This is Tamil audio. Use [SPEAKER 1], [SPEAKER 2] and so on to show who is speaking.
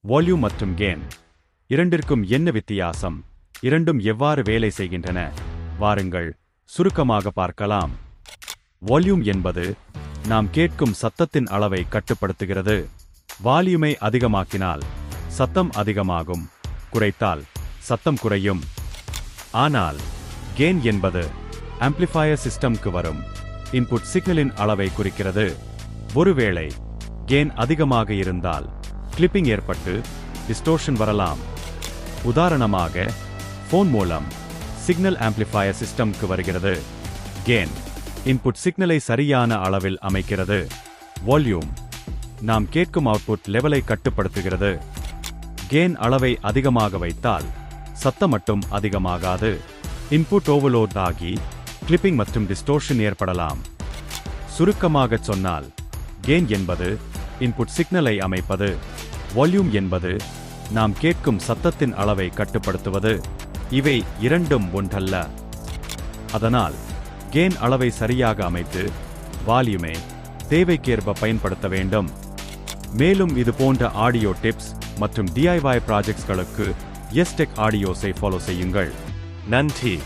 [SPEAKER 1] வால்யூம் மற்றும் கெயின் இரண்டிற்கும் என்ன வித்தியாசம்? இரண்டும் எவ்வாறு வேலை செய்கின்றன? வாருங்கள் சுருக்கமாக பார்க்கலாம். வால்யூம் என்பது நாம் கேட்கும் சத்தத்தின் அளவை கட்டுப்படுத்துகிறது. வால்யூமை அதிகமாக்கினால் சத்தம் அதிகமாகும், குறைத்தால் சத்தம் குறையும். ஆனால் கெயின் என்பது ஆம்ப்ளிஃபையர் சிஸ்டம்க்கு வரும் இன்புட் சிக்னலின் அளவை குறிக்கிறது. ஒருவேளை கெயின் அதிகமாக இருந்தால் கிளிப்பிங் ஏற்பட்டு டிஸ்டோர்ஷன் வரலாம். உதாரணமாக, போன் மூலம் சிக்னல் ஆம்ப்ளிஃபையர் சிஸ்டம்க்கு வருகிறது. கெயின் இன்புட் சிக்னலை சரியான அளவில் அமைக்கிறது. வால்யூம் நாம் கேட்கும் அவுட்புட் லெவலை கட்டுப்படுத்துகிறது. கெயின் அளவை அதிகமாக வைத்தால் சத்தம் மட்டும் அதிகமாகாது, இன்புட் ஓவர்லோட் ஆகி கிளிப்பிங் மற்றும் டிஸ்டோர்ஷன் ஏற்படலாம். சுருக்கமாகச் சொன்னால், கெயின் என்பது இன்புட் சிக்னலை அமைப்பது, வால்யூம் என்பது நாம் கேட்கும் சத்தத்தின் அளவை கட்டுப்படுத்துவது. இவை இரண்டும் ஒன்றல்ல. அதனால் கெயின் அளவை சரியாக அமைத்து வால்யூமை தேவைக்கேற்ப பயன்படுத்த வேண்டும். மேலும் இது போன்ற ஆடியோ டிப்ஸ் மற்றும் DIY ப்ராஜெக்ட்ஸ்களுக்கு எஸ்டெக் ஆடியோஸை ஃபாலோ செய்யுங்கள். நன்றி.